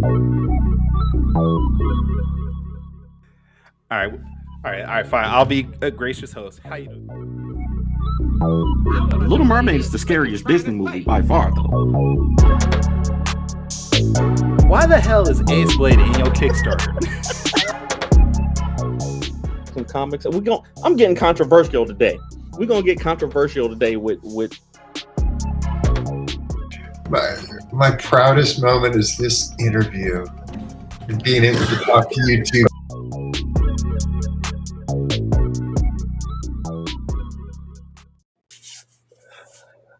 All right, fine. I'll be a gracious host. How you doing? Little Mermaid is the scariest Disney movie by far, though. Why the hell is Ace Blade in your Kickstarter? Some comics. I'm getting controversial today. We're gonna get controversial today with. My proudest moment is this interview and being able to talk to you two.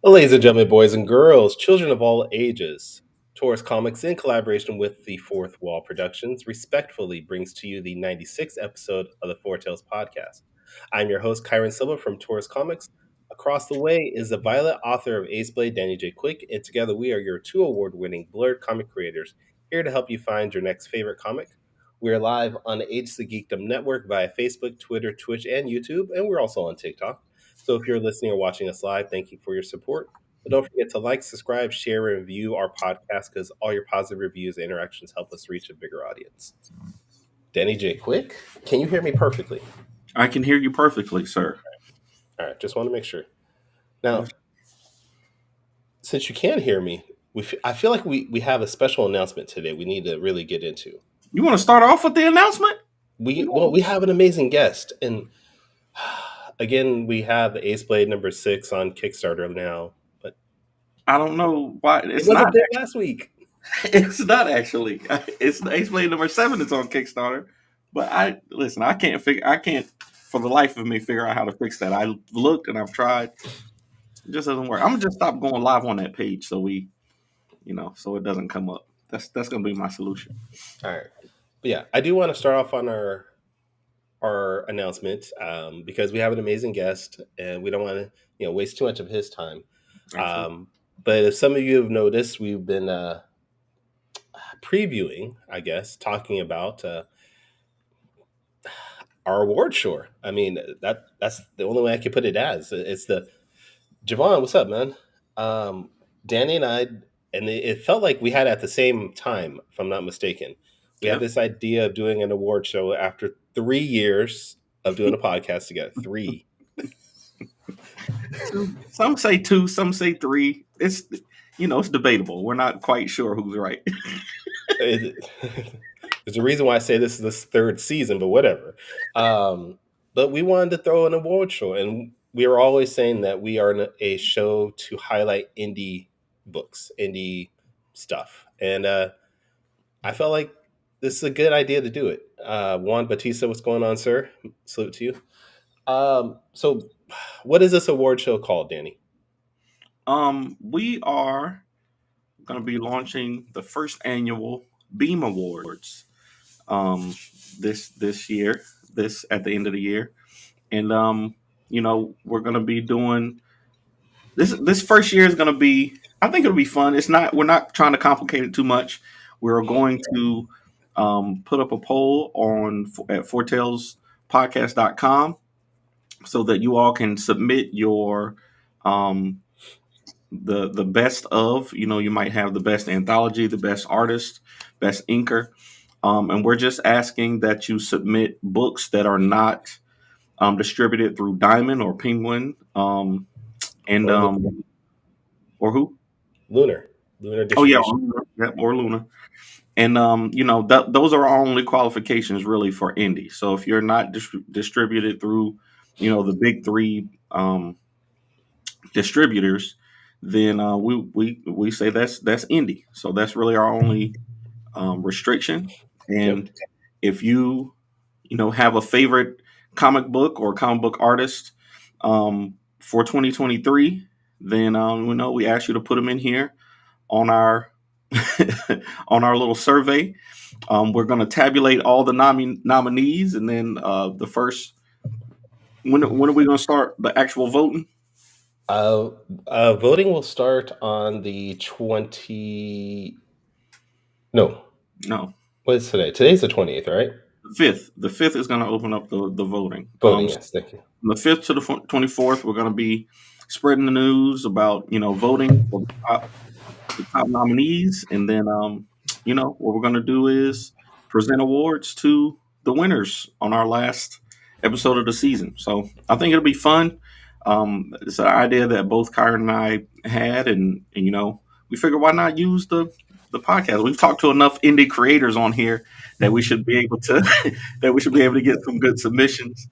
Ladies and gentlemen, boys and girls, children of all ages, Taurus Comics, in collaboration with the Fourth Wall Productions, respectfully brings to you the 96th episode of the Four Tales podcast. I'm your host, Kyron Silva from Taurus Comics. Across the way is the Violet author of Ace Blade, Danny J. Quick, and together we are your two award-winning Blurred comic creators, here to help you find your next favorite comic. We're live on the Age the Geekdom Network via Facebook, Twitter, Twitch, and YouTube, and we're also on TikTok. So if you're listening or watching us live, thank you for your support. But don't forget to like, subscribe, share, and review our podcast because all your positive reviews and interactions help us reach a bigger audience. Danny J. Quick, can you hear me perfectly? I can hear you perfectly, sir. All right, just want to make sure. Now, since you can hear me, I feel like we have a special announcement today we need to really get into. You want to start off with the announcement? We have an amazing guest, and again, we have Ace Blade number 6 on Kickstarter now, but I don't know why it wasn't there last week. It's not actually. It's Ace Blade number 7 that's on Kickstarter. But I can't for the life of me figure out how to fix that. I looked and I've tried. It just doesn't work. I'm gonna just stop going live on that page so so it doesn't come up. That's gonna be my solution. All right. But yeah, I do want to start off on our announcement because we have an amazing guest and we don't want to waste too much of his time. But if some of you have noticed, we've been previewing, I guess, talking about our award show. I mean, that's the only way I can put it as. It's the Javon, what's up, man? Danny and I, and it felt like we had at the same time, if I'm not mistaken. We had this idea of doing an award show after 3 years of doing a podcast together. 3. Some say 2, some say 3. It's debatable. We're not quite sure who's right. There's a reason why I say this is this 3rd season, but whatever. But we wanted to throw an award show, and we were always saying that we are a show to highlight indie books, indie stuff. And I felt like this is a good idea to do it. Juan Batista, what's going on, sir? Salute to you. So what is this award show called, Danny? We are going to be launching the first annual Beam Awards this year, at the end of the year. And we're going to be doing this first year is going to be, I think it'll be fun. We're not trying to complicate it too much. We're going to put up a poll at fourtalespodcast.com so that you all can submit your the best of, you might have the best anthology, the best artist, best inker. And we're just asking that you submit books that are not distributed through Diamond or Penguin or who? Lunar distribution. Or Lunar. And those are our only qualifications really for indie. So if you're not distributed through the big 3 distributors, then we say that's indie. So that's really our only restriction. And if you have a favorite comic book or comic book artist for 2023, then we ask you to put them in here on our on our little survey. We're going to tabulate all the nominees, and then the first. When are we going to start the actual voting? Voting will start on the 20. No. What is today? Today's the 28th, right? The 5th is going to open up the voting. Yes, thank you. From the 5th to the 24th, we're going to be spreading the news about voting for the top nominees, and then what we're going to do is present awards to the winners on our last episode of the season. So I think it'll be fun. It's an idea that both Kyron and I had, and we figured why not use the podcast. We've talked to enough indie creators on here that we should be able to that we should be able to get some good submissions,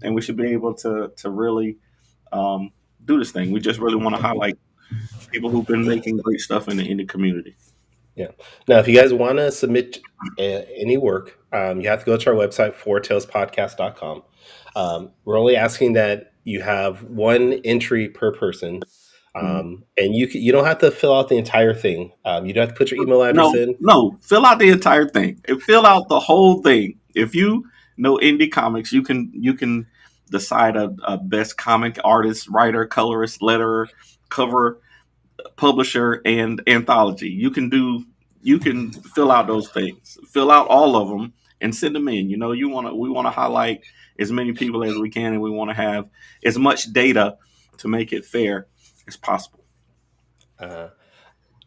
and we should be able to really do this thing. We just really want to highlight people who've been making great stuff in the indie community. Yeah. Now, if you guys want to submit any work, you have to go to our website, fourtailspodcast.com. We're only asking that you have one entry per person. Mhm. And you don't have to fill out the entire thing. You don't have to put your email address No, in. no, fill out the entire thing. And fill out the whole thing. If you know indie comics, you can decide a best comic artist, writer, colorist, letterer, cover, publisher, and anthology. You can fill out those things. Fill out all of them and send them in. We want to highlight as many people as we can, and we want to have as much data to make it fair as possible. Uh,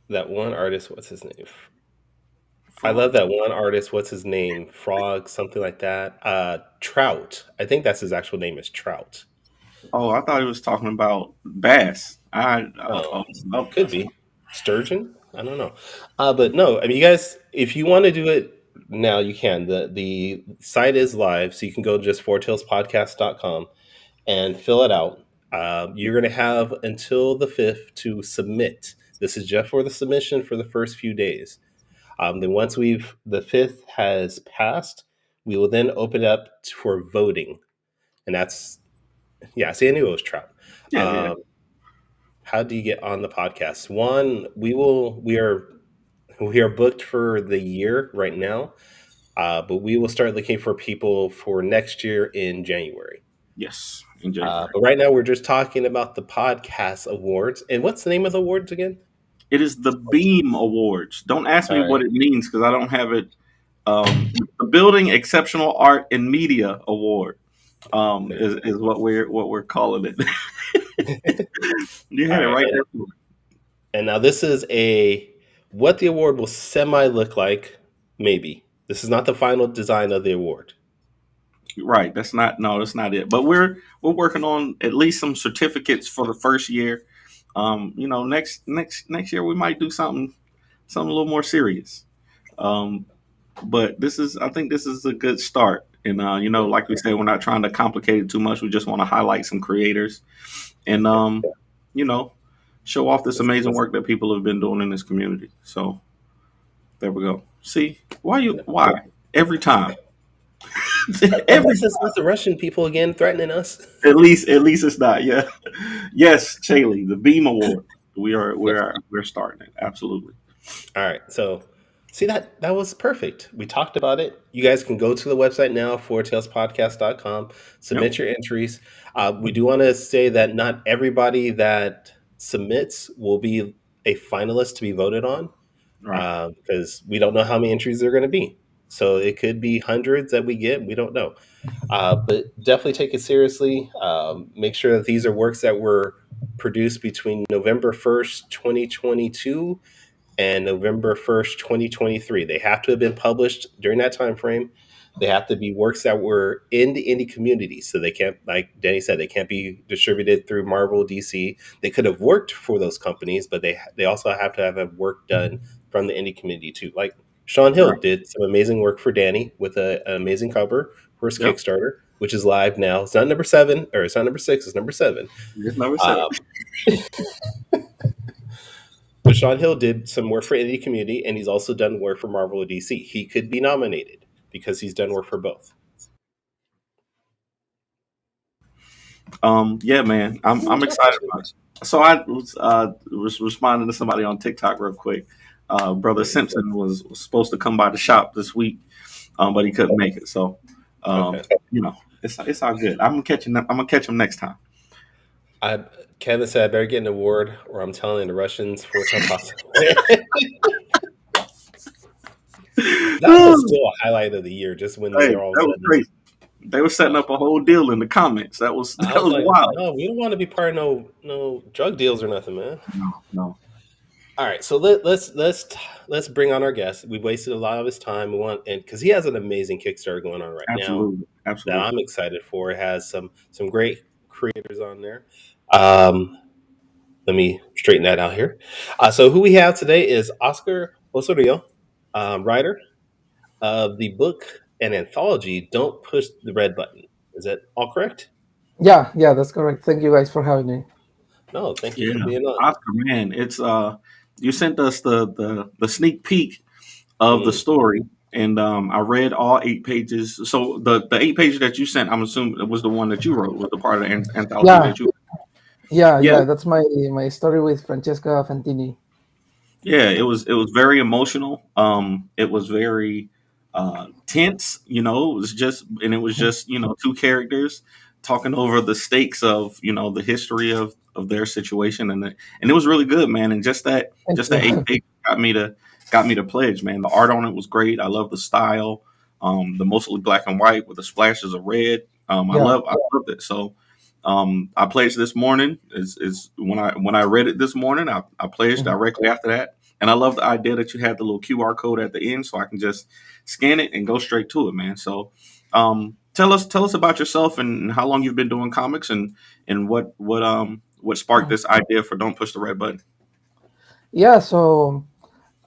that one artist, what's his name? I Frog. love that one artist. What's his name? Frog, something like that. Trout. I think that's his actual name is Trout. Oh, I thought he was talking about bass. Oh, Oh, could be sturgeon. I don't know. But no, I mean, you guys, if you want to do it now, you can. The site is live, so you can go to just fourtailspodcast.com and fill it out. You're going to have until the 5th to submit. This is just for the submission for the first few days. Then once the 5th has passed, we will then open up for voting. And that's, yeah, see, I knew it was Trout. yeah, yeah. Um, how do you get on the podcast? One, we are booked for the year right now, but we will start looking for people for next year in January. Yes, in January. But right now, we're just talking about the podcast awards. And what's the name of the awards again? It is the Beam Awards. Don't ask All me right. what it means because I don't have it. The Building Exceptional Art and Media Award There is what we're calling it. You All had it right. right there. And now this is what the award will semi look like. Maybe this is not the final design of the award. Right. That's not. No, that's not it. But we're working on at least some certificates for the first year. Next year we might do something a little more serious. Um, but I think this is a good start. And like we said, we're not trying to complicate it too much. We just want to highlight some creators and Yeah. you know, show off this Let's, amazing let's, work that people have been doing in this community. So there we go. See why every time every unless it's not the Russian people again threatening us. at least it's not. Yeah. Yes, Chaley, the Beam Award. We are Yes. we're starting it. Absolutely. All right. So, see that was perfect. We talked about it. You guys can go to the website now, fourtailspodcast.com, Yep. submit your entries. We do want to say that not everybody that submits will be a finalist to be voted on Right. because we don't know how many entries there are going to be. So it could be hundreds that we get. We don't know. But definitely take it seriously. Make sure that these are works that were produced between November 1st, 2022 and November 1st, 2023. They have to have been published during that time frame. They have to be works that were in the indie community. So they can't, like Danny said, they can't be distributed through Marvel, DC. They could have worked for those companies, but they also have to have work done from the indie community too. Like Sean Hill Right. did some amazing work for Danny with an amazing cover for his Yep. Kickstarter, which is live now. It's not number 7, or it's not number 6, it's number 7. Just number Uh, 7. But Sean Hill did some work for indie community, and he's also done work for Marvel or DC. He could be nominated because he's done work for both. Yeah, man, I'm excited about it. So I was responding to somebody on TikTok real quick. Brother Simpson was supposed to come by the shop this week, but he couldn't make it. So, Okay. it's all good. I'm gonna catch him next time. Kevin said I better get an award, or I'm telling the Russians 4 times possible. That was still a highlight of the year, just when Hey, they're all that was sudden. crazy. They were setting up a whole deal in the comments. That was I that was was like, wild. no, we don't want to be part of no drug deals or nothing, man. No, no. All right, so let's bring on our guest. We wasted a lot of his time. We want, and because he has an amazing Kickstarter going on right now Absolutely, that I'm absolutely. excited for. It has some great creators on there. Um, Let me straighten that out here. So who we have today is Oscar Osorio, writer of the book and anthology. Don't push the red button. Is that all correct? Yeah, yeah, that's correct. Thank you guys for having me. No, thank you Yeah, for being on. Oscar, man, it's you sent us the sneak peek of the Mm, story, and I read all 8 pages. So the 8 pages that you sent, I'm assuming it was the one that you wrote, was the part of the anthology Yeah, that you. yeah, Yeah, yeah. That's my story with Francesca Fantini. yeah, it was very emotional. It was very tense. It was just and it was just two characters talking over the stakes of the history of their situation, and it was really good, man. And just that Thank just you. that 8 page got me to pledge, man. The art on it was great. I love the style. The mostly black and white with the splashes of red. Yeah. I loved it. So I pledged this morning. Is when I read it this morning, I pledged Mhm. directly after that. And I love the idea that you had the little QR code at the end, so I can just scan it and go straight to it, man. So, tell us about yourself and how long you've been doing comics, and what sparked this idea for Don't Push the Red Button. Yeah. So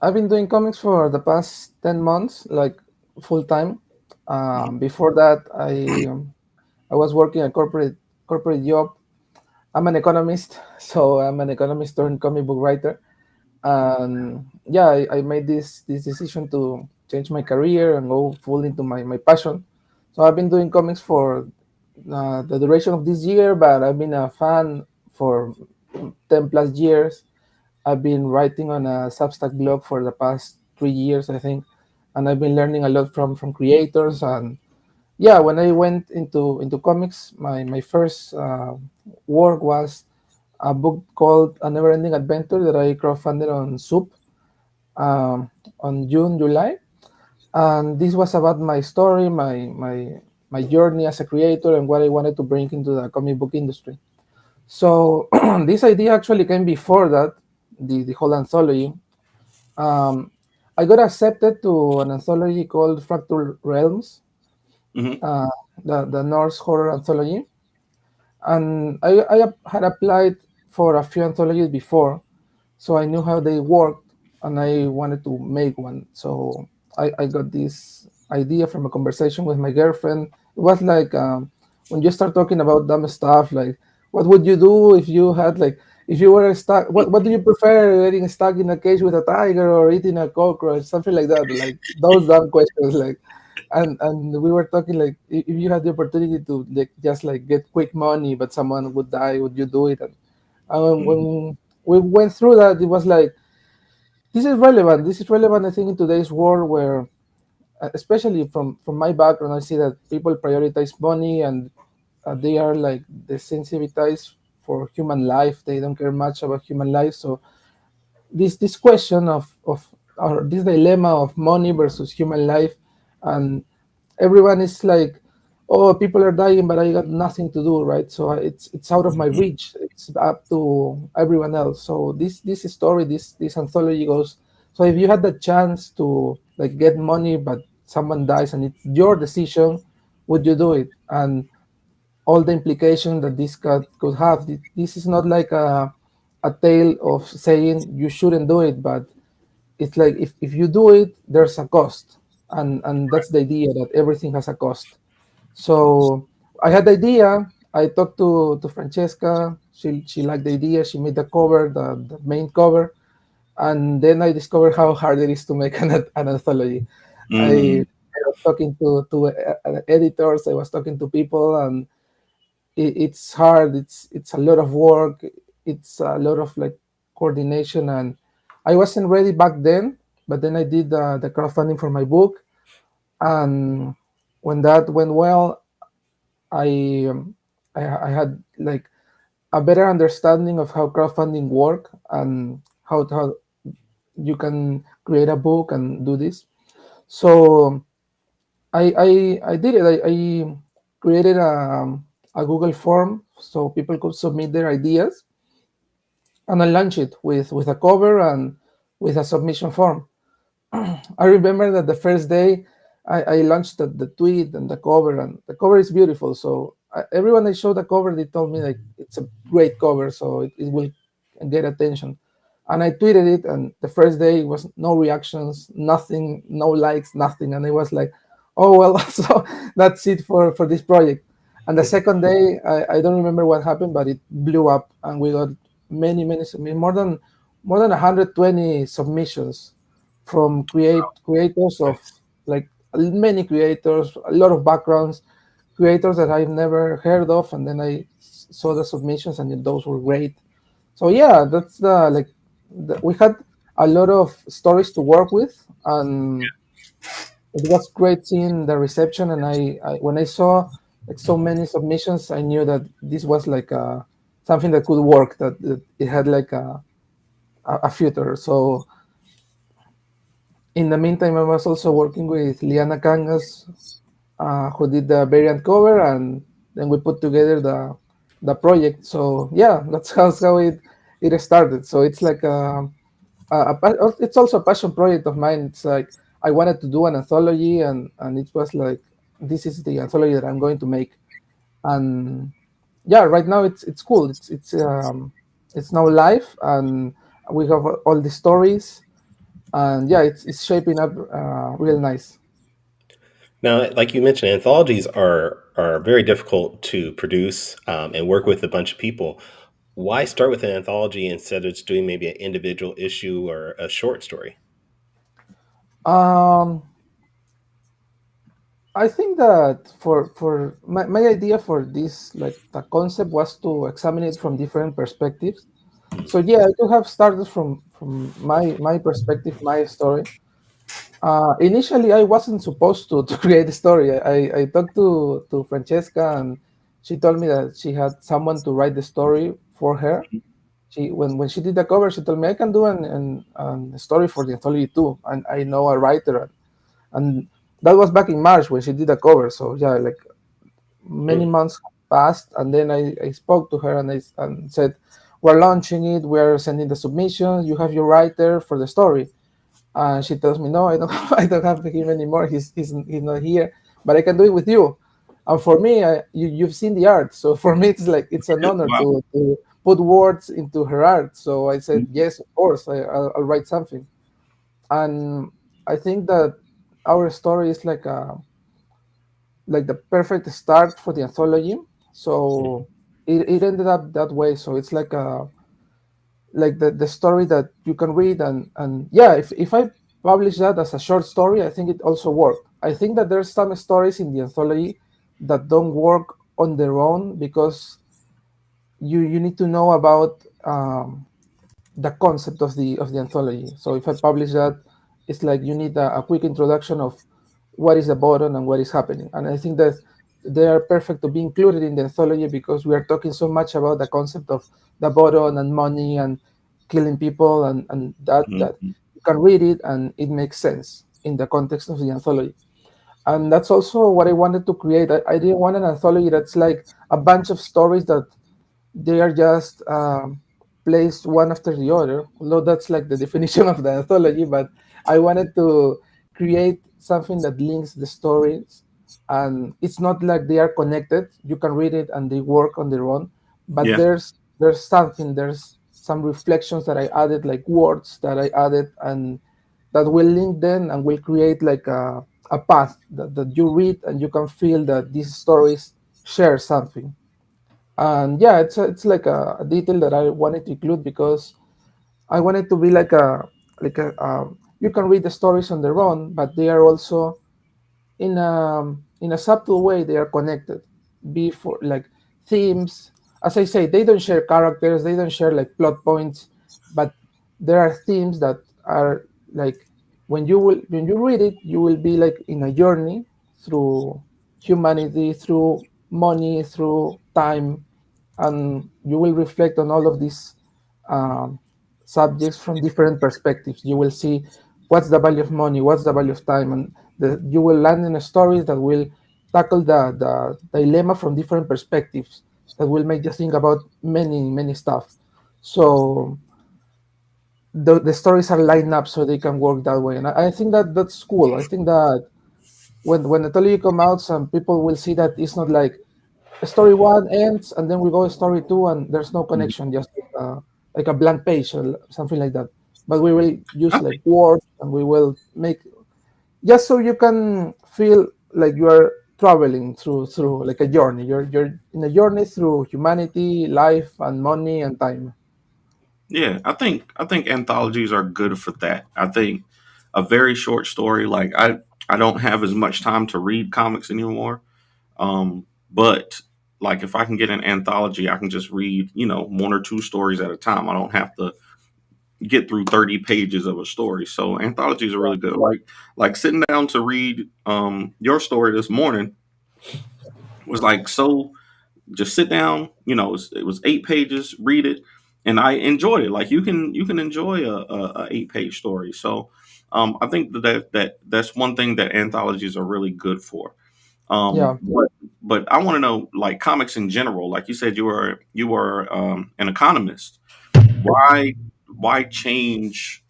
I've been doing comics for the past 10 months, like full time. Mhm. Before that, I was working a corporate job. I'm an economist, so I'm an economist turned comic book writer. And yeah, I made this decision to change my career and go full into my passion. So I've been doing comics for the duration of this year, but I've been a fan for 10 plus years. I've been writing on a Substack blog for the past 3 years, I think, and I've been learning a lot from creators. And yeah, when I went into comics, my first work was a book called A Never Ending Adventure that I crowdfunded on Soup um, on June, July. And this was about my story, my journey as a creator, and what I wanted to bring into the comic book industry. So this idea actually came before that, the whole anthology. Um, I got accepted to an anthology called Fractal Realms, Mhm. uh, the Norse horror anthology. And had applied for a few anthologies before, so I knew how they worked, and I wanted to make one. So I got this idea from a conversation with my girlfriend. It was like when you start talking about dumb stuff, like what would you do if you had like if you were stuck? What do you prefer, getting stuck in a cage with a tiger or eating a cockroach, something like that? Like those dumb questions, like. And we were talking like if you had the opportunity to like just like get quick money but someone would die, would you do it? And Mhm. when we went through that, it was like this is relevant, I think, in today's world where especially from my background, I see that people prioritize money, and they are like desensitized for human life. They don't care much about human life. So this question of or this dilemma of money versus human life, and everyone is like, oh, people are dying but I got nothing to do, right? So it's out of my Mhm. reach, it's up to everyone else. So this story, this anthology goes, so if you had the chance to like get money but someone dies and it's your decision, would you do it? And all the implications that this could have. This is not like a tale of saying you shouldn't do it, but it's like if you do it, there's a cost, and that's the idea that everything has a cost. So I had the idea. I talked to Francesca. She liked the idea. She made the cover, the main cover, and then I discovered how hard it is to make an anthology. Mhm. I was talking to editors. I was talking to people, and it's hard. It's a lot of work. It's a lot of like coordination, and I wasn't ready back then. But then I did the crowdfunding for my book, and when that went well, I um, I had like a better understanding of how crowdfunding work and how you can create a book and do this. So I did it. I created a Google form so people could submit their ideas, and I launched it with a cover. And with a submission form. I remember that the first day I launched the tweet and the cover is beautiful. So everyone I showed the cover, they told me like it's a great cover, so it will get attention. And I tweeted it, and the first day it was no reactions, nothing, no likes, nothing, and I was like, oh well, so that's it for this project. And the second day, I don't remember what happened, but it blew up, and we got many more than 120 submissions from creators of like many creators, a lot of backgrounds, creators that I've never heard of, and then I saw the submissions, and those were great. So yeah, that's we had a lot of stories to work with, and it was great seeing the reception. And I when I saw like so many submissions, I knew that this was like something that could work, that it had like a future. So in the meantime, I was also working with Liana Cangas, who did the variant cover, and then we put together the project. So yeah, that's how it started. So it's like it's also a passion project of mine. It's like I wanted to do an anthology, and it was like this is the anthology that I'm going to make. And yeah, right now it's cool. It's now live, and we have all the stories, and yeah, it's shaping up real nice. Now, like you mentioned, anthologies are very difficult to produce and work with a bunch of people. Why start with an anthology instead of just doing maybe an individual issue or a short story? Um, I think that for my idea for this, like the concept was to examine it from different perspectives. So yeah, I could have started from my perspective, my story. Initially, I wasn't supposed to create the story. I talked to Francesca, and she told me that she had someone to write the story for her. When she did the cover, she told me I can do an story for the anthology too, and I know a writer. And that was back in March when she did the cover. So yeah, like many Hmm. months passed, and then I spoke to her, and and said, we're launching it, we're sending the submissions, you have your writer for the story. And she tells me, no, I don't I don't have him anymore, he's not here, but I can do it with you. And for me, you've seen the art, so for me it's like it's an honor Wow. to put words into her art. So I said Mhm. yes, of course, I'll write something. And I think that our story is like the perfect start for the anthology. So it ended up that way. So it's like the story that you can read, and yeah, if I publish that as a short story, I think it also worked. I think that there's some stories in the anthology that don't work on their own because you need to know about the concept of the anthology. So if I publish that, it's like you need a quick introduction of what is the button and what is happening. And I think that they are perfect to be included in the anthology because we are talking so much about the concept of the button and money and killing people, and that Mhm. you can read it and it makes sense in the context of the anthology. And that's also what I wanted to create. I didn't want an anthology that's like a bunch of stories that they are just placed one after the other, although that's like the definition of the anthology. But I wanted to create something that links the stories, and it's not like they are connected. You can read it and they work on their own, but Yeah. there's some reflections that I added, like words that I added, and that will link them and will create like a path that you read and you can feel that these stories share something. And yeah, it's like a detail that I wanted to include because I wanted to be like a you can read the stories on their own, but they are also in a subtle way they are connected. Before like themes, as I say, they don't share characters, they don't share like plot points, but there are themes that are like when you read it, you will be like in a journey through humanity, through money, through time, and you will reflect on all of these um, subjects from different perspectives. You will see what's the value of money, what's the value of time, and you will land in stories that will tackle the dilemma from different perspectives that will make you think about many stuff. So the stories are lined up so they can work that way. And I think that that's cool. I think that when anthology come out, some people will see that it's not like story one ends and then we go to story two and there's no Mhm. connection, just like a blank page or something like that. But we will I use like think, words and we will make just so you can feel like you are traveling through like a journey. You're in a journey through humanity, life, and money and time. yeah, I think anthologies are good for that. I think a very short story, like I don't have as much time to read comics anymore. But like if I can get an anthology, I can just read, one or two stories at a time. I don't have to get through 30 pages of a story. So anthologies are really good. Like sitting down to read your story this morning was like so just sit down, it was 8 pages, read it, and I enjoyed it. Like you can enjoy a 8 page story. So I think that's one thing that anthologies are really good for. Yeah, But I want to know, like, comics in general. Like you said, you were an economist. Why change?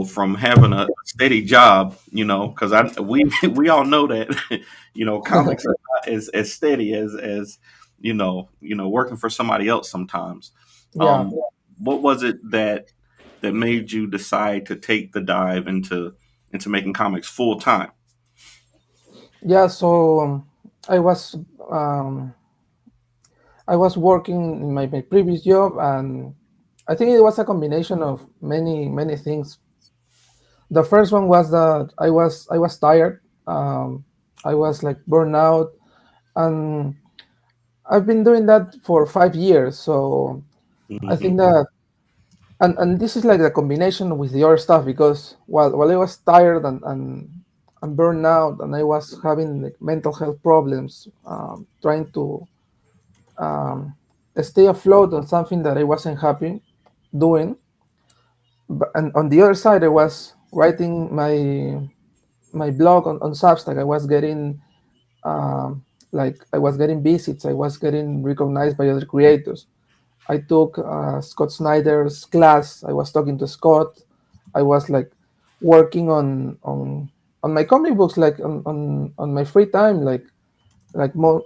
From having a steady job. Because we all know that comics are not as steady as working for somebody else sometimes. yeah, Um, what was it that made you decide to take the dive into making comics full time? yeah. So I was um, I was working in my previous job, and I think it was a combination of many things. The first one was that I was tired. I was like burned out, and I've been doing that for 5 years. So I think Hmm. that, and this is like the combination with the other stuff, because while I was tired and burned out, and I was having like mental health problems, trying to um, stay afloat on something that I wasn't happy doing. But and on the other side, I was writing my blog on Substack. I was getting like I was getting visits. I was getting recognized by other creators. I took Scott Snyder's class. I was talking to Scott. I was like working on my comic books, like on my free time, like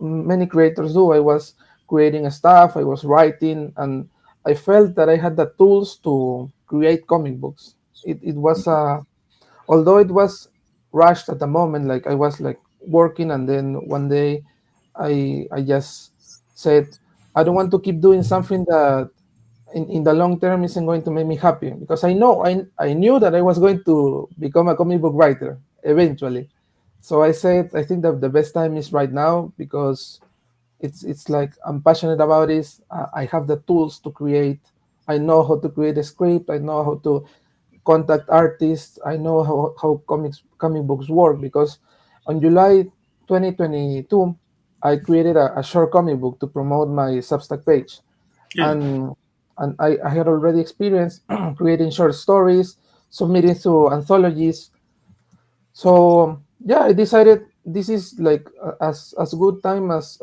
many creators do. I was creating a stuff. I was writing, and I felt that I had the tools to create comic books. It was although it was rushed at the moment. Like I was like working, and then one day I just said I don't want to keep doing something that in the long term isn't going to make me happy, because I knew that I was going to become a comic book writer eventually. So I said I think that the best time is right now, because it's like I'm passionate about this. I have the tools to create. I know how to create a script. I know how to contact artists. I know how comic books work, because on July 2022 I created a short comic book to promote my Substack page, Yeah. and I had already experienced creating short stories, submitting to anthologies. So yeah, I decided this is like as good time as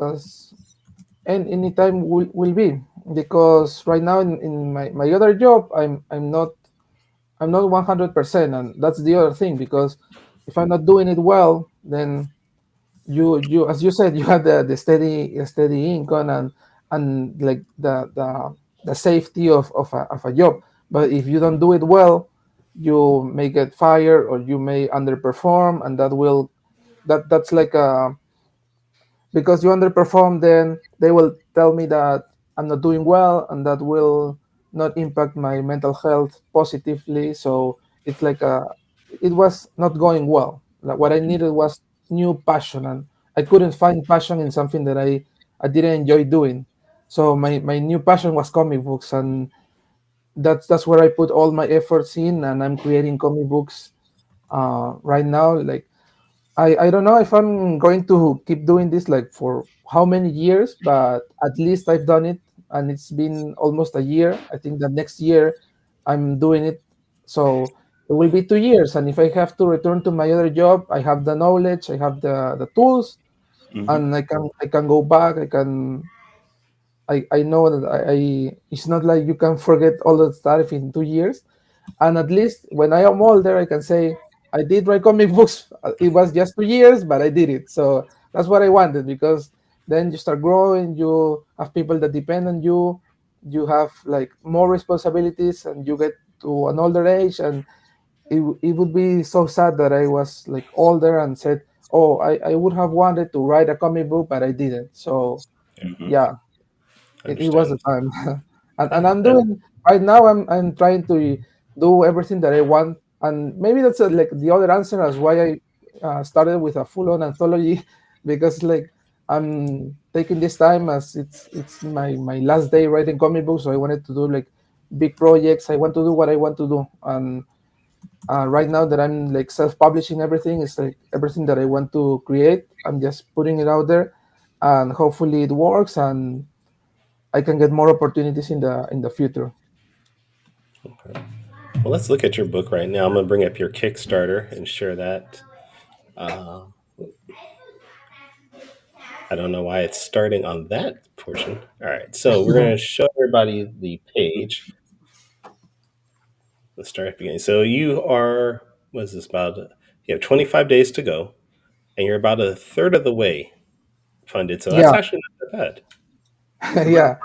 any time will be, because right now in my other job I'm not 100%, and that's the other thing, because if I'm not doing it well, then you as you said, you have the steady income and like the safety of a job. But if you don't do it well, you may get fired or you may underperform, and that's like a because you underperform, then they will tell me that I'm not doing well, and that will not impact my mental health positively. So it's like it was not going well. Like what I needed was new passion, and I couldn't find passion in something that I didn't enjoy doing. So my new passion was comic books, and that's where I put all my efforts in, and I'm creating comic books right now. Like I don't know if I'm going to keep doing this like for how many years, but at least I've done it, and it's been almost a year. I think that next year I'm doing it. So it will be 2 years. And if I have to return to my other job, I have the knowledge, I have the tools, Hmm. and I can go back. I know that I it's not like you can forget all that stuff in 2 years. And at least when I am older, I can say I did write comic books. It was just 2 years, but I did it. So that's what I wanted, because then you start growing. You have people that depend on you. You have like more responsibilities, and you get to an older age, and it would be so sad that I was like older and said, "Oh, I would have wanted to write a comic book, but I didn't." So Hmm. yeah, I it was the understand. time. And I'm And doing right now. I'm trying to do everything that I want, and maybe that's like the other answer as why I started with a full-on anthology, because like I'm taking this time as it's my last day writing comic books, so I wanted to do like big projects. I want to do what I want to do, and right now that I'm like self-publishing everything, it's like everything that I want to create. I'm just putting it out there, and hopefully it works, and I can get more opportunities in the future. well, let's look at your book right now. I'm going to bring up your Kickstarter and share that. Uh, I don't know why it's starting on that portion. All right, so we're going to show everybody the page. Let's start at the beginning. So you are, what is this about? You have 25 days to go, and you're about a third of the way funded. So that's Yeah, actually not that bad. Congrats. yeah,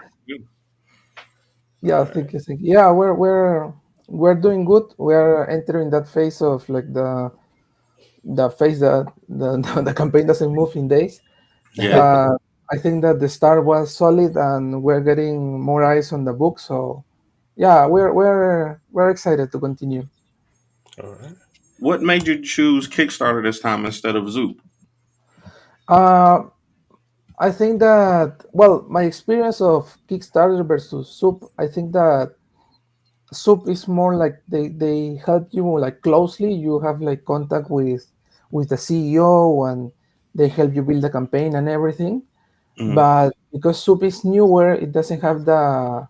yeah. All right. Thank you. Yeah, we're doing good. We're entering that phase of like the phase that the campaign doesn't move in days. Yeah. Uh, I think that the start was solid, and we're getting more eyes on the book. So yeah, we're excited to continue. All right. What made you choose Kickstarter this time instead of Zoop? Uh, I think that, well, my experience of Kickstarter versus Soup, I think that Soup is more like they help you like closely. You have like contact with the CEO, and they help you build the campaign and everything. Hmm. But because Soup is newer, it doesn't have the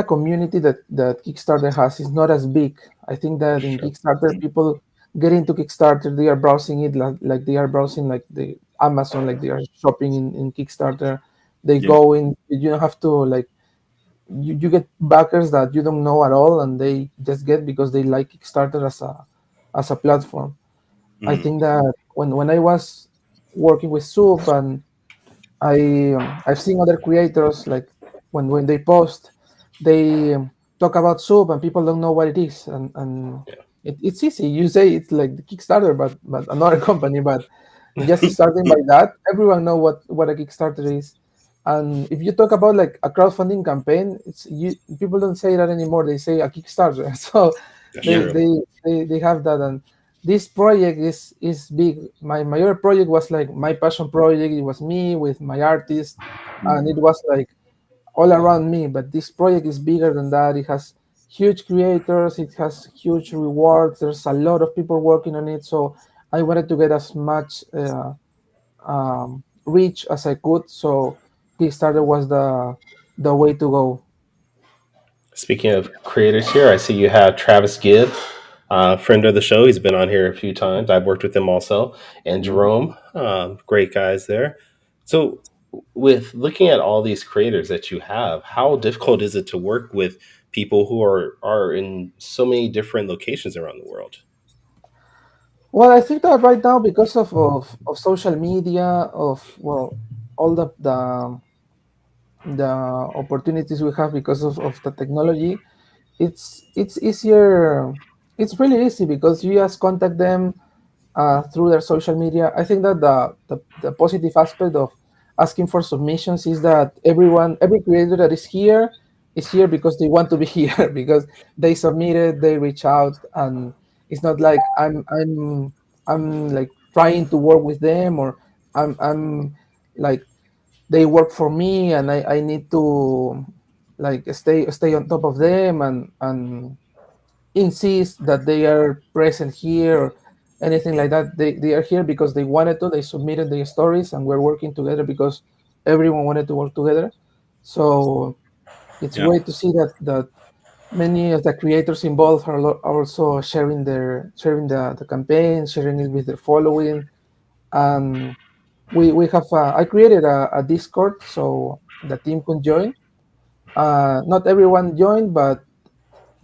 community that Kickstarter has. It's not as big. I think that in Sure. Kickstarter, people get into Kickstarter, they are browsing it like they are browsing like the Amazon, like they are shopping in Kickstarter. They Yeah. go in. You don't have to like you get backers that you don't know at all, and they just get because they like Kickstarter as a platform. I Hmm. think that when I was working with Soup, and I've seen other creators like when they post, they talk about Soup, and people don't know what it is, and Yeah. it's easy. You say it's like the Kickstarter, but another company, but just starting by that, everyone know what a Kickstarter is. And if you talk about like a crowdfunding campaign, it's you people don't say that anymore. They say a Kickstarter. So That's they Yeah. true. they they have that. And this project is big. My other project was like my passion project. It was me with my artist, and it was like all around me. But this project is bigger than that. It has huge creators. It has huge rewards. There's a lot of people working on it. So I wanted to get as much reach as I could. So Kickstarter was the way to go. Speaking of creators here, I see you have Travis Gibb, friend of the show. He's been on here a few times. I've worked with him also, and Jerome, great guys there. So, with looking at all these creators that you have, how difficult is it to work with people who are in so many different locations around the world? Well, I think that right now, because of social media, of well, all the opportunities we have because of the technology, it's easier. It's really easy because you just contact them through their social media. I think that the positive aspect of asking for submissions is that every creator that is here because they want to be here, because they submitted, they reach out, and it's not like I'm like trying to work with them, or I'm like they work for me, and I need to like stay on top of them, and insist that they are present here, or anything like that. They are here because they wanted to. They submitted their stories, and we're working together because everyone wanted to work together. So it's Yeah. great to see that many of the creators involved are also sharing the campaign, sharing it with their following. And we have I created a Discord so the team can join. Not everyone joined, but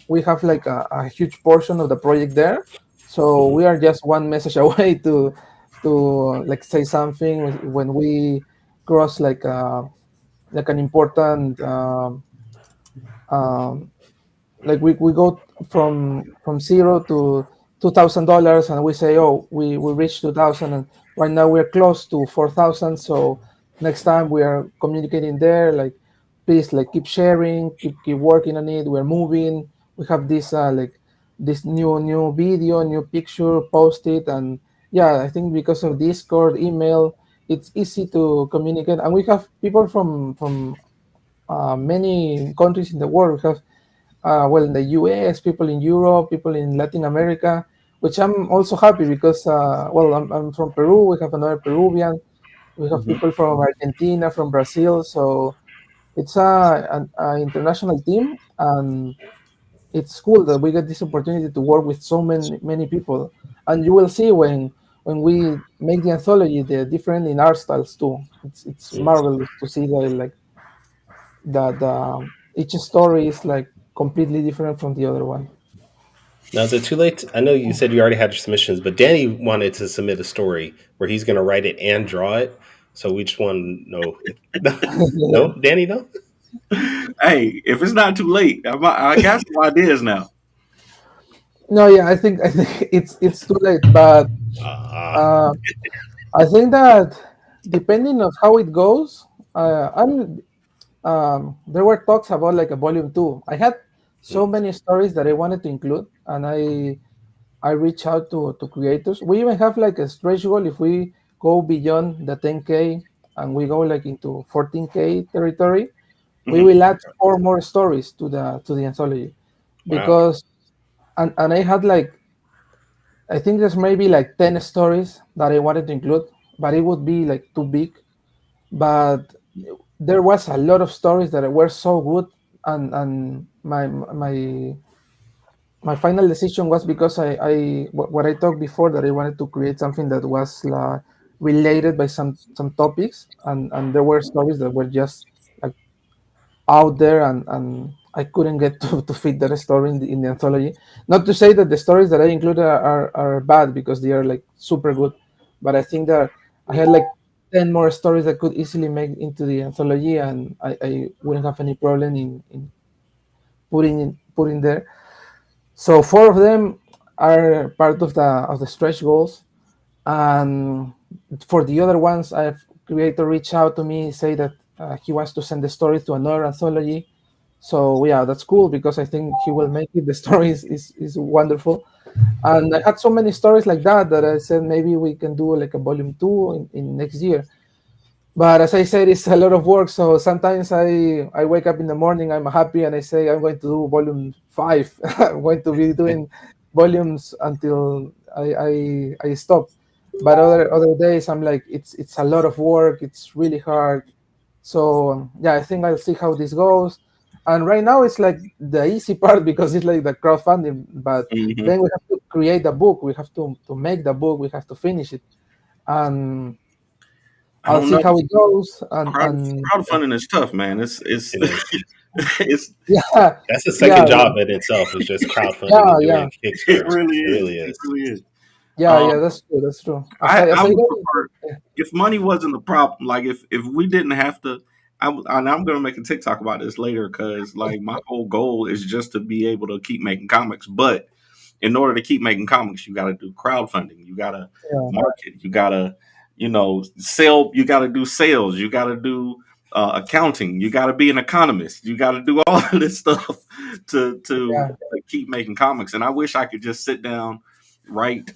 we have like a huge portion of the project there. So Mhm. we are just one message away to like say something when we cross like an important um, like we go from zero to $2,000, and we say, oh, we reached 2,000, and right now we're close to 4,000. So next time we are communicating there, like, please, like, keep sharing, keep working on it. We're moving. We have this like this new video, new picture, post it. And yeah, I think because of Discord, email, it's easy to communicate. And we have people from many countries in the world. We have well, in the US, people in Europe, people in Latin America, which I'm also happy because, well, I'm from Peru. We have another Peruvian. We have Mhm. people from Argentina, from Brazil. So it's an international team, and it's cool that we get this opportunity to work with so many people. And you will see when we make the anthology, they're different in art styles too. It's Yes. marvelous to see that, like, that each story is like completely different from the other one. Now, is it too late? I know you said you already had your submissions, but Danny wanted to submit a story where he's going to write it and draw it. So we just want to know if no, Danny, no. Hey, if it's not too late, I got some ideas now. No, yeah, I think it's too late, but Ah, uh, I think that depending on how it goes, I'm there were talks about like a volume two. I had so many stories that I wanted to include, and I reached out to creators. We even have like a stretch goal. If we go beyond the 10K and we go like into 14K territory, we Hmm. will add four more stories to the anthology. wow. Because and I had like, I think there's maybe like 10 stories that I wanted to include, but it would be like too big. But there was a lot of stories that were so good, and my final decision was because what I talked before, that I wanted to create something that was related by some topics, and there were stories that were just like out there, and I couldn't get to fit that story in the anthology. Not to say that the stories that I included are bad, because they are like super good, but I think that I had like 10 more stories that could easily make into the anthology, and I wouldn't have any problem in putting there. So four of them are part of the stretch goals, and for the other ones, I've creator reach out to me, say that he wants to send the story to another anthology. So yeah, that's cool, because I think he will make it. The story is wonderful, and I had so many stories like that that I said maybe we can do like a volume two in next year. But as I said, it's a lot of work. So sometimes I wake up in the morning, I'm happy, and I say I'm going to do volume five. I'm going to be doing volumes until I stop. But other days I'm like, it's a lot of work. It's really hard. So yeah, I think I'll see how this goes. And right now it's like the easy part, because it's like the crowdfunding. But Hmm. then we have to create the book. We have to make the book. We have to finish it. And I I'll don't see know. how it goes, Crowd Crowdfunding is tough, man. It's It is. it's yeah, That's a yeah, second job in itself. Is just crowdfunding yeah, and yeah, doing it Kickstarter. really It is. really It is. really is. yeah, Um, yeah. That's true. That's true. I As I would go, prefer if money wasn't the problem. Like if we didn't have to. And I'm gonna make a TikTok about this later because like my whole goal is just to be able to keep making comics. But in order to keep making comics, you got to do crowdfunding. You got to yeah, market. You got to sell. You got to do sales. You got to do accounting. You got to be an economist. You got to do all of this stuff to yeah, keep making comics. And I wish I could just sit down, write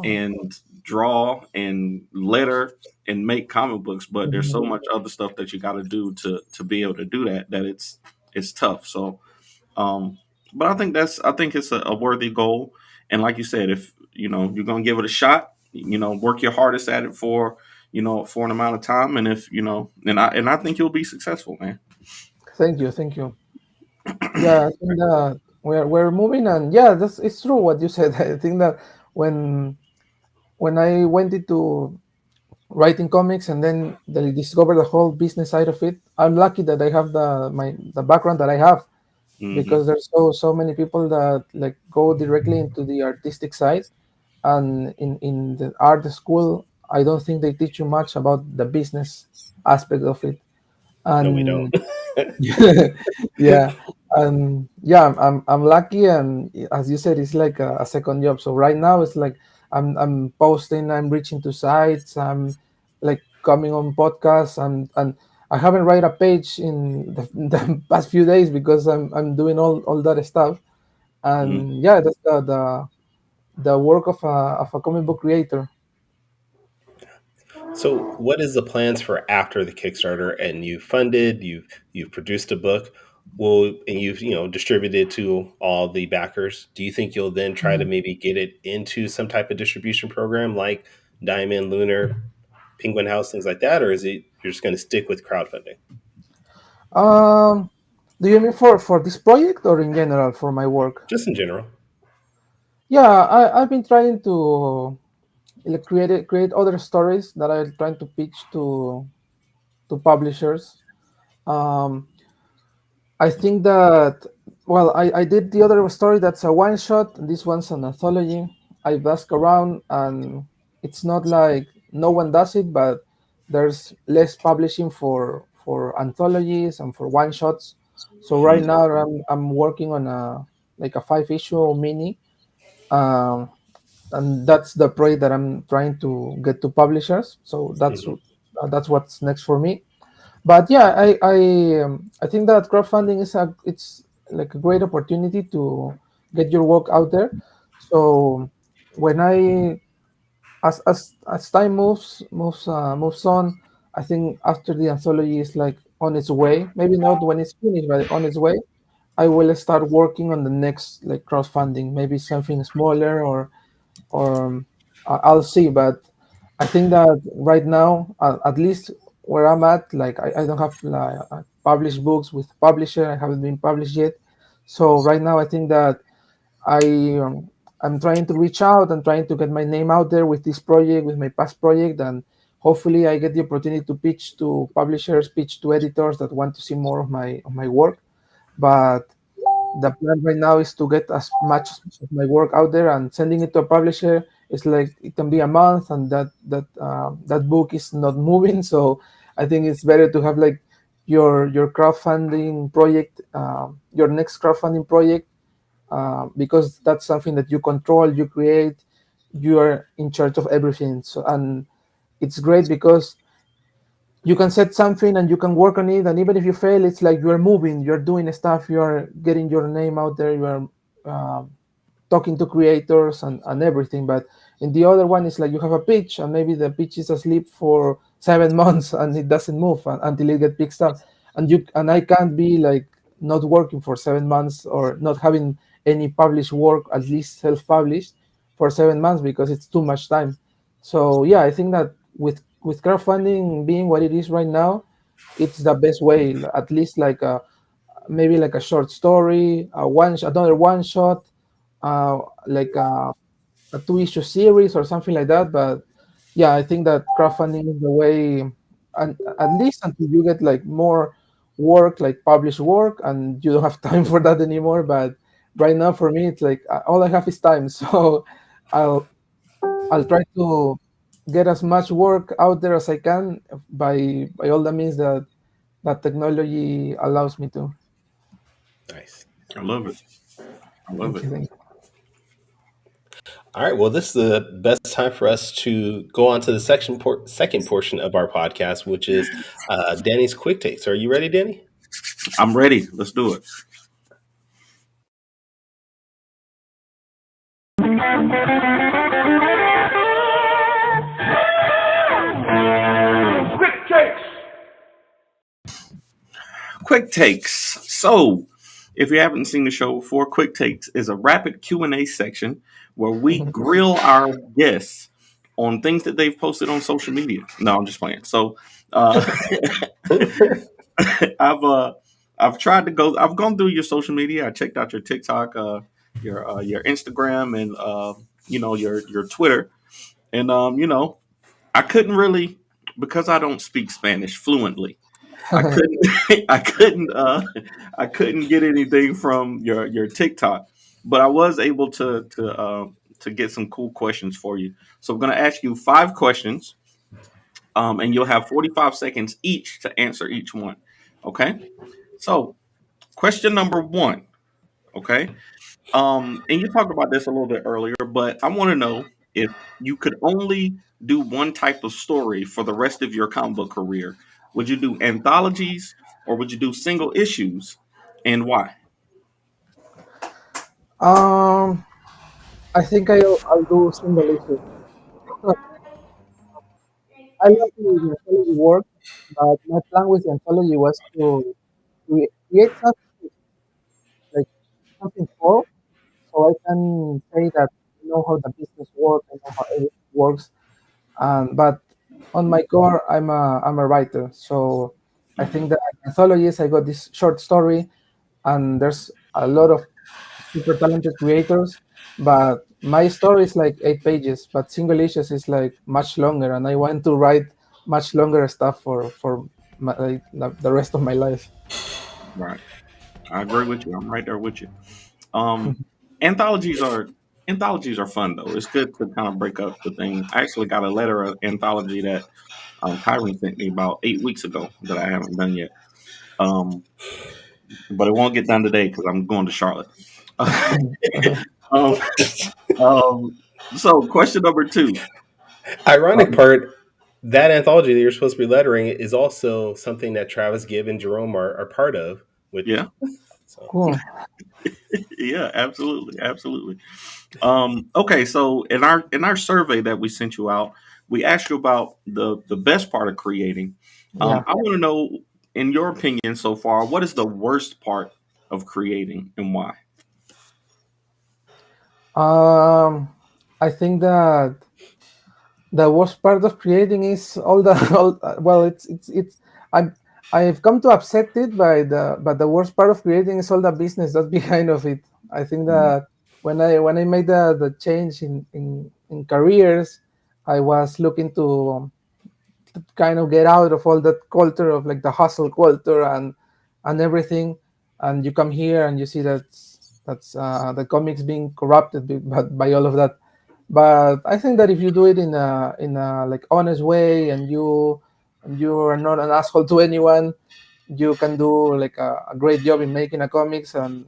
and draw and letter and make comic books, but there's so mhm. much other stuff that you got to do to be able to do that it's tough. So um, but I think it's a worthy goal. And like you said, if you're gonna give it a shot, work your hardest at it for for an amount of time, and if and I think you'll be successful, man. Thank you, thank you. Yeah, I think that we're moving, and yeah, that's it's true what you said. I think that when when I went into writing comics, and then they discovered the whole business side of it, I'm lucky that I have the background that I have, Mm-hmm. because there's so many people that like go directly into the artistic side, and in the art school I don't think they teach you much about the business aspect of it. No, we don't. And yeah, and yeah, I'm lucky, and as you said, it's like a second job. So right now it's like I'm posting, I'm reaching to sites, I'm like coming on podcasts, and I haven't write a page in the past few days because I'm doing all that stuff. Mm-hmm. And yeah, that's the work of a comic book creator. So, what is the plans for after the Kickstarter? And you've funded, you've produced a book, well, and you've distributed to all the backers. Do you think you'll then try to Mhm. maybe get it into some type of distribution program like Diamond, Lunar, Penguin House, things like that, or is it you're just going to stick with crowdfunding, Um, do you mean for this project or in general for my work? just in general? Yeah, I've been trying to like create other stories that I'm trying to pitch to publishers. Um, I think that, well, I did the other story that's a one shot. This one's an anthology. I've asked around, and it's not like no one does it, but there's less publishing for anthologies and for one shots. So right Mm-hmm. now I'm working on a like a 5 issue mini, um, and that's the project that I'm trying to get to publishers. So Hmm. that's what's next for me. But yeah, I think that crowdfunding is a it's like a great opportunity to get your work out there. So when I as time moves on, I think after the anthology is like on its way, maybe not when it's finished, but on its way, I will start working on the next like crowdfunding, maybe something smaller, or I'll see. But I think that right now, at least where I'm at, like I don't have like published books with publisher. I haven't been published yet. So right now, I think that I I'm trying to reach out and trying to get my name out there with this project, with my past project, and hopefully I get the opportunity to pitch to publishers, pitch to editors that want to see more of my work. But the plan right now is to get as much of my work out there, and sending it to a publisher is like it can be a month, and that book is not moving. So I think it's better to have like your crowdfunding project, your next crowdfunding project, because that's something that you control, you create, you are in charge of everything. So, and it's great because you can set something and you can work on it, and even if you fail, it's like you're moving, you're doing stuff, you're getting your name out there, you are talking to creators and everything. But in the other one, it's like you have a pitch, and maybe the pitch is asleep for 7 months and it doesn't move until it gets picked up, and I can't be like not working for 7 months or not having any published work, at least self-published, for 7 months, because it's too much time. So yeah, I think that with crowdfunding being what it is right now, it's the best way. At least like maybe like a short story, another one shot, like a 2 issue series or something like that. But yeah, I think that crowdfunding is the way, and at least until you get like more work, like published work, and you don't have time for that anymore. But right now, for me, it's like all I have is time. So I'll I'll try to get as much work out there as I can by all the means that technology allows me to. Nice. I love it. I love Thank it. you. Thank All right. Well, this is the best time for us to go on to the second portion of our podcast, which is Danny's quick takes. Are you ready, Danny? I'm ready. Let's do it. Quick takes. So, if you haven't seen the show before, Quick Takes is a rapid Q&A section where we you. grill our guests on things that they've posted on social media. No, I'm just playing. So, uh, I've uh, I've tried to go. I've gone through your social media. I checked out your TikTok, your Instagram, and your Twitter. And I couldn't really, because I don't speak Spanish fluently. I couldn't I couldn't I couldn't get anything from your TikTok, but I was able to get some cool questions for you. So I'm going to ask you 5 questions, and you'll have 45 seconds each to answer each one. Okay. So question number one. Okay. And you talked about this a little bit earlier, but I want to know if you could only do one type of story for the rest of your comic book career. Would you do anthologies or would you do single issues, and why? Um, I think I'll do single issue. I love the anthology work, but my plan with the anthology was to create something like something core, so I can say that I know how the business works, I know how everything works. But on my core, I'm a writer, so I Hmm. think that anthologies, I got this short story, and there's a lot of super talented creators, but my story is like 8 pages, but single issues is like much longer, and I want to write much longer stuff for like, the rest of my life. Right. I agree with you. I'm right there with you. Um, anthologies are anthologies are fun though. It's good to kind of break up the thing. I actually got a letter of anthology that Kyron sent me about 8 weeks ago that I haven't done yet. Um, but it won't get done today because I'm going to Charlotte. um, um, so question number two. Ironic Um, part, that anthology that you're supposed to be lettering is also something that Travis Gibb and Jerome are part of, which yeah, so Cool. yeah, absolutely, absolutely. Okay, so in our survey that we sent you out, we asked you about the best part of creating. Yeah. I want to know, in your opinion so far, what is the worst part of creating and why? Um, I think that the worst part of creating is all the all, well, it's I'm I've come to accept it by the but the worst part of creating is all the business that's behind of it. I think Mm. that when I made the change in careers, I was looking to kind of get out of all that culture of like the hustle culture and everything, and you come here and you see that's the comics being corrupted by all of that. But I think that if you do it in a like honest way, and you are not an asshole to anyone, you can do like a great job in making a comics and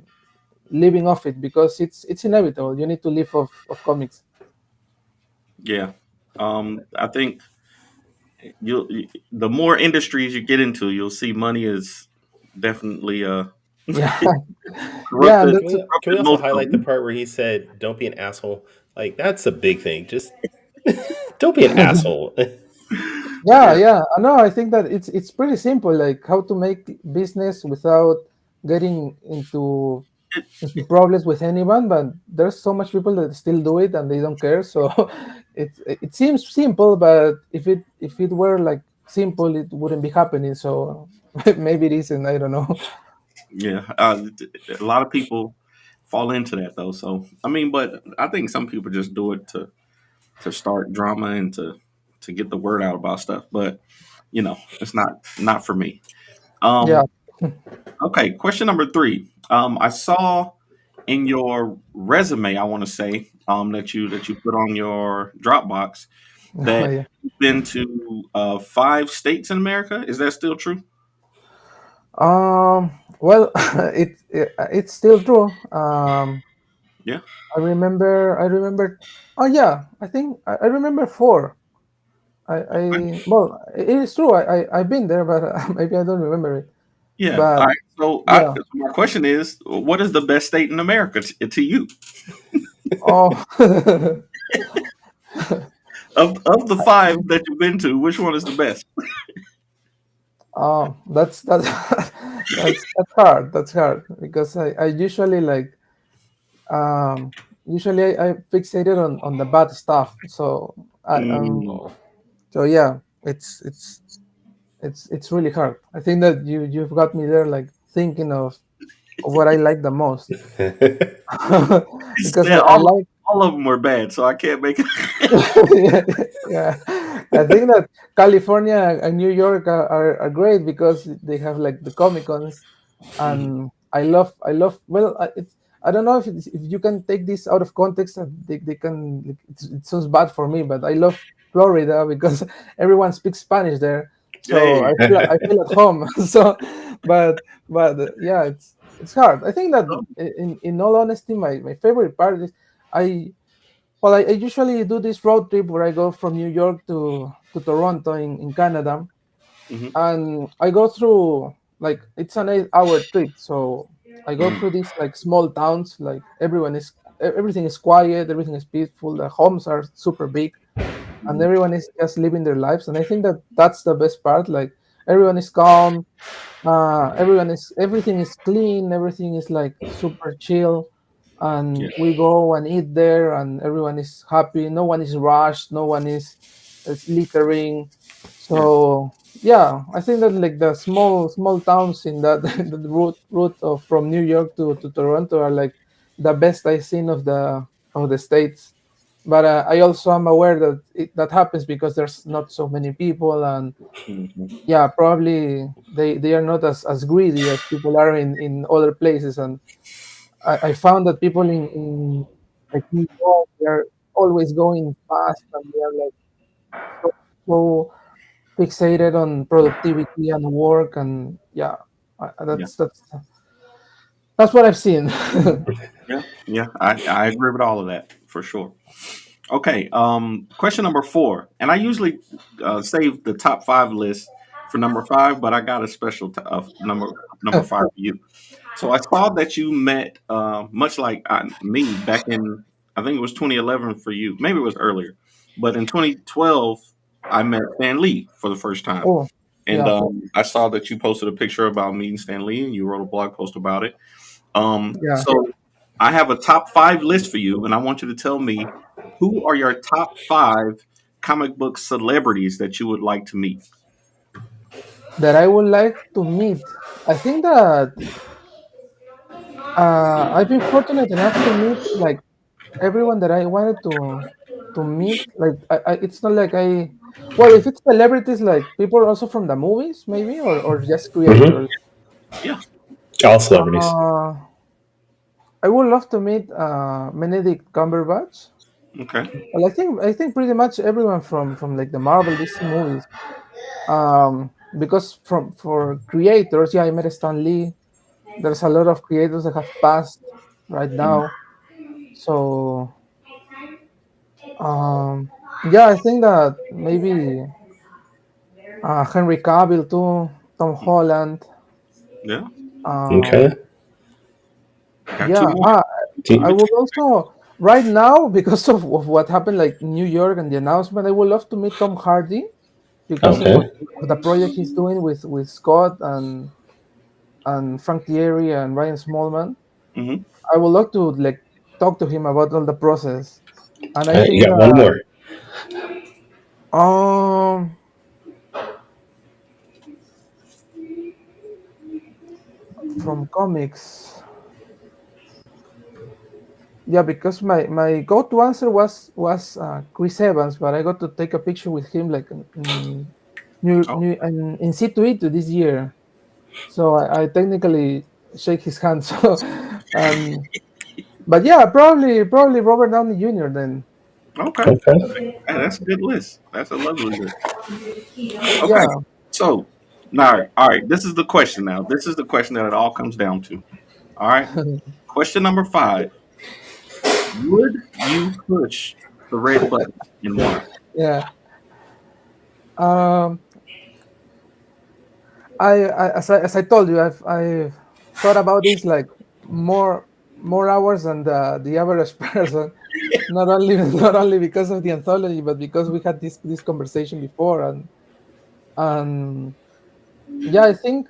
living off it, because it's inevitable. You need to live of comics. Yeah, I think the more industries you get into, you'll see money is definitely Yeah. Yeah, and corrupted that's can we corrupted also most of highlight the them. part where he said, "Don't be an asshole"? Like that's a big thing. Just don't be an asshole. yeah, Yeah, yeah. No, I think that it's pretty simple, like how to make business without getting it, into problems with anyone. But there's so much people that still do it and they don't care. So it seems simple, but if it were like simple, it wouldn't be happening. So maybe it isn't. I don't know. yeah. A lot of people fall into that though. So I mean, but I think some people just do it to start drama and to get the word out about stuff. But it's not for me. Yeah. Um, okay, question number three. I saw in your resume, I want to say, that you put on your Dropbox that Yeah. you've been to 5 states in America. Is that still true? Well, it's still true. Yeah. I remember. Oh yeah, I think I remember four. Okay. Well, it is true. I've been there, but maybe I don't remember it. Yeah. But All right. So yeah. my question is, what is the best state in America to you? Oh, Of the 5 that you've been to, which one is the best? oh, that's that's hard. That's hard because I usually like usually I fixated on the bad stuff. So Mm, Oh. so yeah, it's really hard. I think that you've got me there, like thinking of what I like the most. Because yeah, I like all of them were bad, so I can't make it. yeah, yeah. I think that California and New York are great because they have like the Comic Cons, Hmm. and I love. Well, I don't know if you can take this out of context. And they can. Like, it sounds bad for me, but I love Florida because everyone speaks Spanish there, so Hey. I feel at home. So, but yeah, it's hard. I think that in all honesty, my favorite part is I I usually do this road trip where I go from New York to Toronto in Canada, Hmm. and I go through like it's an 8 hour trip. So I go through these like small towns, like everything is quiet, everything is peaceful, the homes are super big, and everyone is just living their lives. And I think that that's the best part. Like everyone is calm, everything is clean, everything is like super chill, Yeah. and we go and eat there, and everyone is happy, no one is rushed, no one is littering. Yeah. So yeah, I think that like the small towns in that the route of from New York to Toronto are like the best I've seen of the states. But I also am aware that that happens because there's not so many people, and Hmm. yeah, probably they are not as greedy as people are in other places. And I found that people in like New York, they are always going fast, and they are like so, so fixated on productivity and work. And yeah, Yeah. that's what I've seen. Yeah. Yeah. I agree with all of that for sure. Okay. Question number 4, and I usually save the top 5 list for number 5, but I got a special number 5 for you. So I saw that you met, much like me, back in, I think it was 2011 for you. Maybe it was earlier, but in 2012 I met Stan Lee for the first time, Oh, and yeah, I saw that you posted a picture about meeting Stan Lee, and you wrote a blog post about it. yeah. So I have a top 5 list for you, and I want you to tell me who are your top 5 comic book celebrities that you would like to meet. That I would like to meet. I think that I've been fortunate enough to meet like everyone that I wanted to meet. Like it's not like well, if it's celebrities, like people also from the movies, maybe, or just Hmm. creators. Yeah. All celebrities. Uh, I would love to meet Benedict Cumberbatch. Okay. Well, I think pretty much everyone from like the Marvel DC movies. Because from for creators, yeah, I met Stan Lee. There's a lot of creators that have passed right Mhm. now. So yeah, I think that maybe Henry Cavill too, Tom Holland. Yeah. Okay. Um, Got two yeah, more. Do- I would also right now because of what happened like New York and the announcement. I would love to meet Tom Hardy because Okay. of the project he's doing with Scott and Frank Thierry and Ryan Smallman. Hmm. I would love to like talk to him about all the process. And I All right, you think got one that more. um from comics, yeah, because my go-to answer was Chris Evans, but I got to take a picture with him like Oh, in situ this year. So I technically shake his hand. So um but yeah, probably Robert Downey Jr. then. okay. Okay. Hey, that's a good list. That's a lovely list. Okay. Yeah. So now, all right. This is the question now. This is the question that it all comes down to. All right. Question number 5. Would you push the red button and why? Yeah. Um as I told you, I've thought about this like more hours than the average person. Not only not only because of the anthology, but because we had this conversation before. And yeah, I think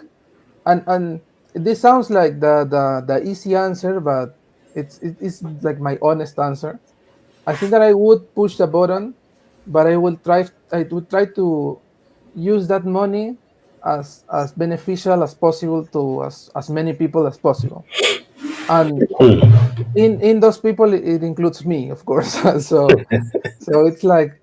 and this sounds like the easy answer, but it's like my honest answer. I think that I would push the button, but I would try to use that money as beneficial as possible to as many people as possible. And Hmm. in those people, it includes me, of course. So it's like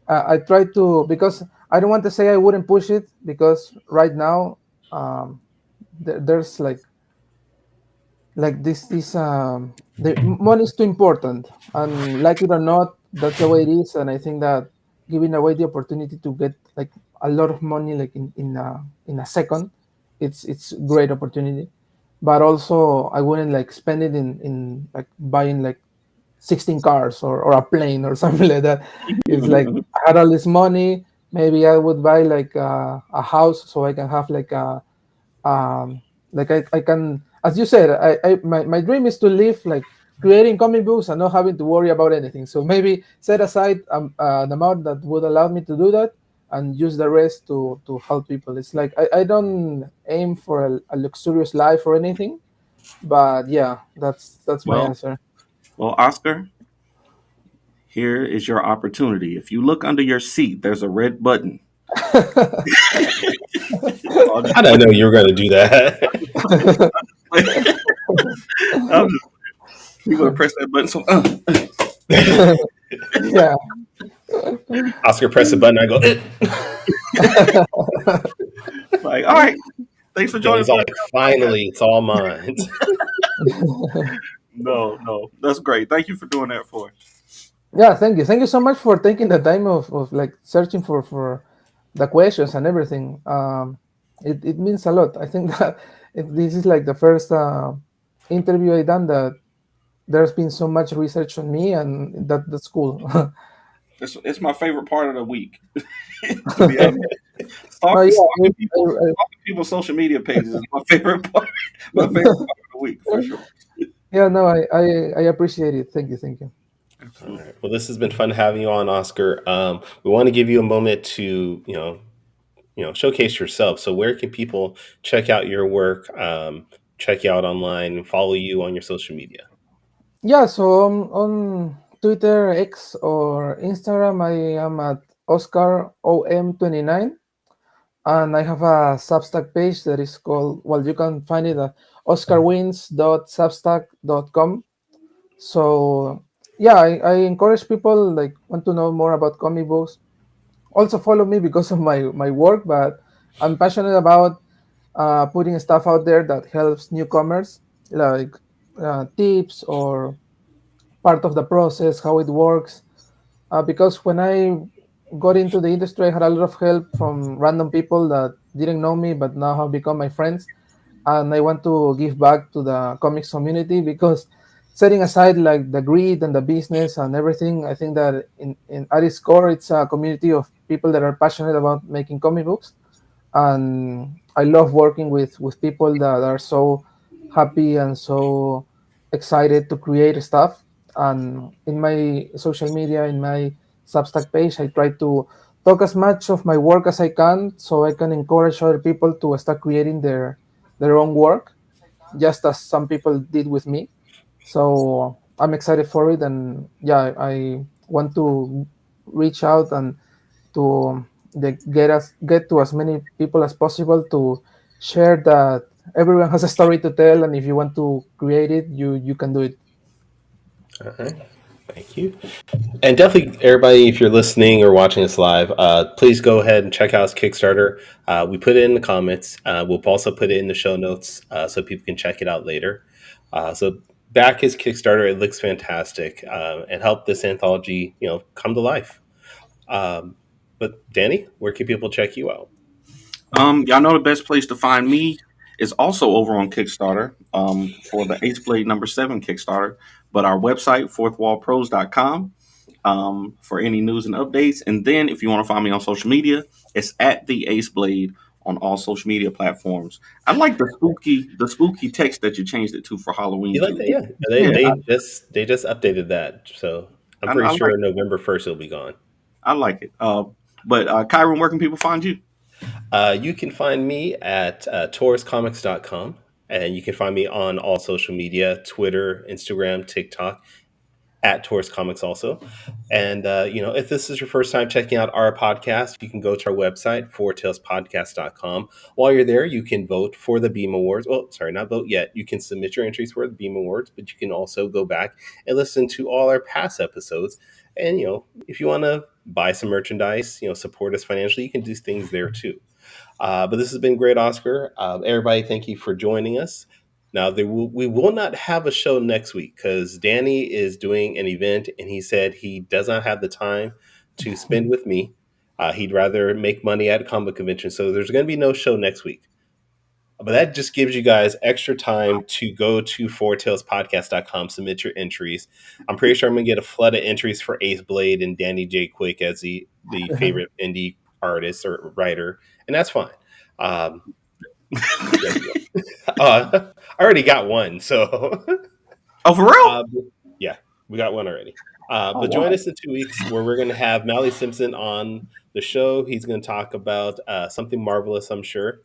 I try to, because I don't want to say I wouldn't push it, because right now, um, there's like this the money is too important, and like it or not, that's the way it is. And I think that giving away the opportunity to get like a lot of money, like in a second, it's great opportunity. But also I wouldn't like spend it in like buying like 16 cars, or a plane or something like that. It's like I had all this money, maybe I would buy like a house, so I can have um like I can, as you said, my dream is to live like creating comic books and not having to worry about anything. So maybe set aside an amount that would allow me to do that, and use the rest to help people. It's like I don't aim for a luxurious life or anything, but yeah, that's my Well, answer. well, Oscar, here is your opportunity. If you look under your seat, there's a red button. So I'll just I didn't know you were going to do that. play. I'm just, you gonna press that button? So, Yeah. Oscar press a button. I go. like, all right, thanks for And joining he's us all for like, the podcast. finally, it's all mine. No, no, that's great. Thank you for doing that for us. Yeah, thank you so much for taking the time of like searching for the questions and everything. It means a lot. I think that this is like the first interview I done that there's been so much research on me, and that's cool. It's my favorite part of the week, to be honest. No, yeah, Stalking people's social media pages is my favorite part. My favorite part of the week for sure. yeah, no, I appreciate it. Thank you. All Absolutely. right. Well, this has been fun having you on, Oscar. We want to give you a moment to, showcase yourself. So, where can people check out your work, check you out online, and follow you on your social media? Yeah, so on Twitter, X, or Instagram, I am at Oscar OM29, and I have a Substack page that is called, well, you can find it at oscarwins.substack.com. So yeah, I encourage people like want to know more about comic books. Also follow me because of my work, but I'm passionate about putting stuff out there that helps newcomers, like tips or part of the process, how it works. Because when I got into the industry, I had a lot of help from random people that didn't know me but now have become my friends. And I want to give back to the comics community, because setting aside like the greed and the business and everything, I think that in at its core, it's a community of people that are passionate about making comic books. And I love working with people that are so happy and so excited to create stuff. And in my social media, in my Substack page, I try to talk as much of my work as I can, so I can encourage other people to start creating their own work, just as some people did with me. So I'm excited for it, and yeah, I want to reach out and to get to as many people as possible, to share that everyone has a story to tell, and if you want to create it, you can do it. All right. Thank you. And definitely, everybody, if you're listening or watching us live, please go ahead and check out his Kickstarter. We put it in the comments. We'll also put it in the show notes so people can check it out later. So back his Kickstarter. It looks fantastic and help this anthology, come to life. Um, but Danny, where can people check you out? Y'all know the best place to find me is also over on Kickstarter for the Ace Blade #7 Kickstarter. But our website, fourthwallpros.com, for any news and updates. And then if you want to find me on social media, it's at the Ace Blade on all social media platforms. I like the spooky text that you changed it to for Halloween You like too. that? Yeah, they Yeah, they just they just updated that, so I'm I pretty like sure November 1st it'll be gone. I like it. But Kyron, where can people find you? You can find me at tauruscomics.com, and you can find me on all social media: Twitter, Instagram, TikTok, at Taurus Comics also. And, if this is your first time checking out our podcast, you can go to our website, fourtailspodcast.com. While you're there, you can vote for the Beam Awards. Well, sorry, not vote yet. You can submit your entries for the Beam Awards, but you can also go back and listen to all our past episodes. And, if you want to buy some merchandise, support us financially. You can do things there too. But this has been great, Oscar. Everybody, thank you for joining us. Now, we will not have a show next week because Danny is doing an event and he said he does not have the time to spend with me. He'd rather make money at a comic convention. So there's going to be no show next week. But that just gives you guys extra time to go to fourtailspodcast.com, submit your entries. I'm pretty sure I'm going to get a flood of entries for Ace Blade and Danny J. Quick as the favorite indie artist or writer, and that's fine. Um, yeah, I already got one, so Oh, for real? uh, yeah, we got one already. Oh, But join wow. us in 2 weeks where we're going to have Mally Simpson on the show. He's going to talk about something marvelous, I'm sure.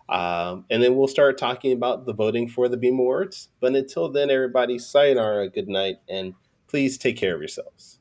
And then we'll start talking about the voting for the Beam Awards. But until then, everybody, sayonara, good night, and please take care of yourselves.